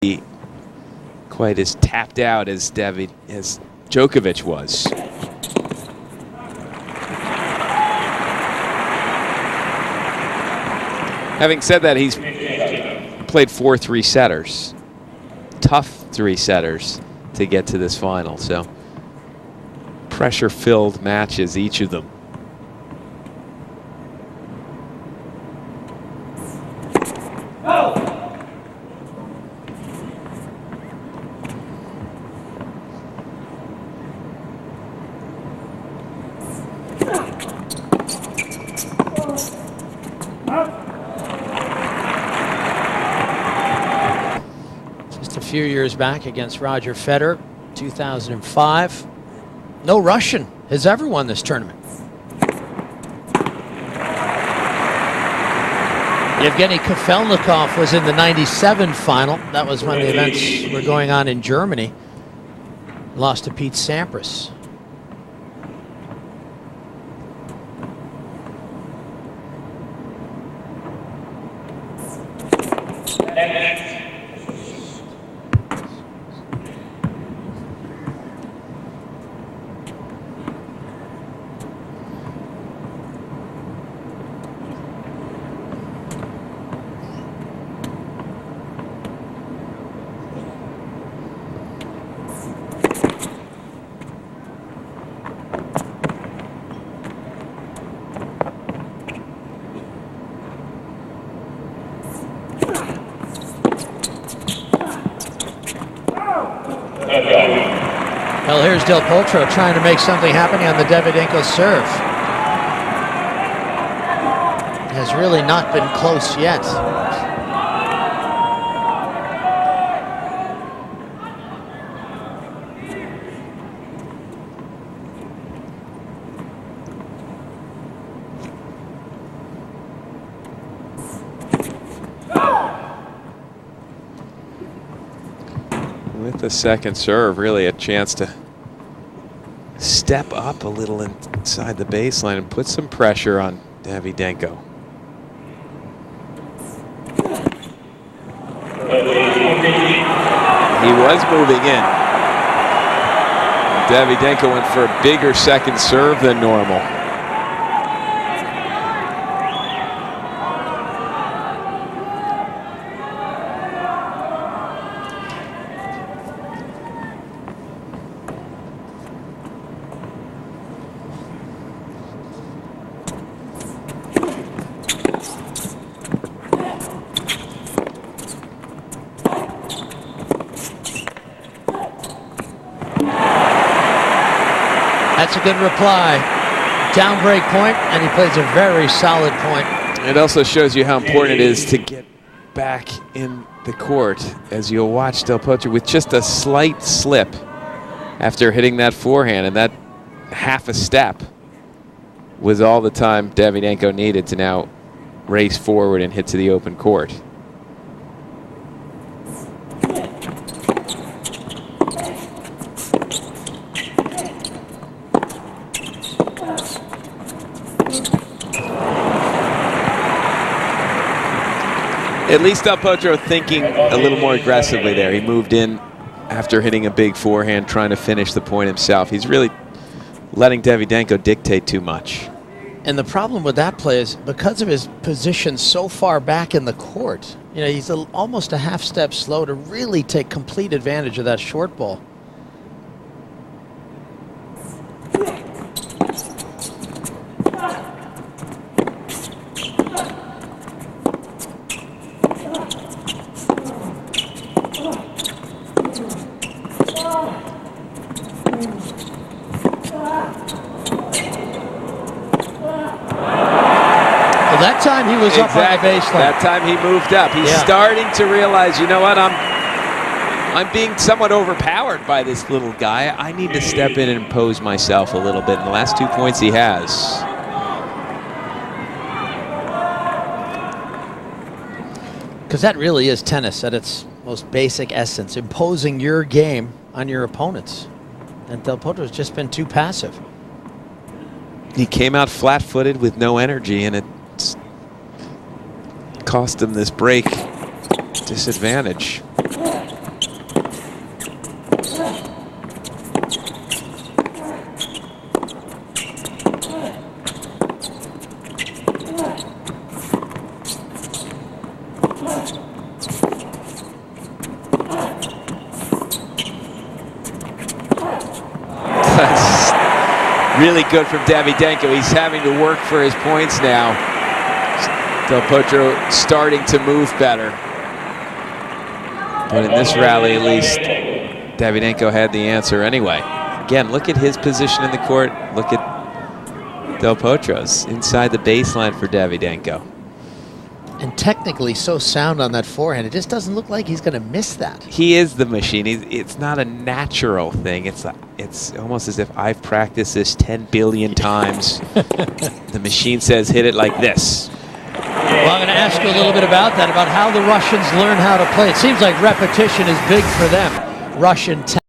be quite as tapped out as Djokovic was. Having said that, he's played 4 3-setters. Tough 3-setters to get to this final. So pressure-filled matches, each of them. A few years back against Roger Federer, 2005. No Russian has ever won this tournament. Yevgeny Kafelnikov was in the '97 final. That was when the events were going on in Germany. Lost to Pete Sampras. Well, here's Del Potro trying to make something happen on the Davydenko serve. Has really not been close yet. With the second serve, really a chance to step up a little inside the baseline and put some pressure on Davydenko. He was moving in. Davydenko went for a bigger second serve than normal. That's a good reply. Down break point, and he plays a very solid point. It also shows you how important it is to get back in the court, as you'll watch Del Potro with just a slight slip after hitting that forehand, and that half a step was all the time Davydenko needed to now race forward and hit to the open court. At least Del Potro thinking a little more aggressively there. He moved in after hitting a big forehand, trying to finish the point himself. He's really letting Davydenko dictate too much. And the problem with that play is because of his position so far back in the court, you know, he's almost a half step slow to really take complete advantage of that short ball. That time he was up on the baseline. That time he moved up. He's starting to realize, you know what, I'm being somewhat overpowered by this little guy. I need to step in and impose myself a little bit. In the last 2 points he has. Because that really is tennis at its most basic essence, imposing your game on your opponents. And Del Potro's just been too passive. He came out flat-footed with no energy, and it cost him this break disadvantage. Really good from Davydenko. He's having to work for his points now. Del Potro starting to move better. But in this rally, at least, Davydenko had the answer anyway. Again, look at his position in the court. Look at Del Potro's inside the baseline for Davydenko. And technically so sound on that forehand. It just doesn't look like he's going to miss that. He is the machine. It's not a natural thing. It's almost as if I've practiced this 10 billion times. The machine says hit it like this. Well, I'm going to ask you a little bit about that, about how the Russians learn how to play. It seems like repetition is big for them. Russian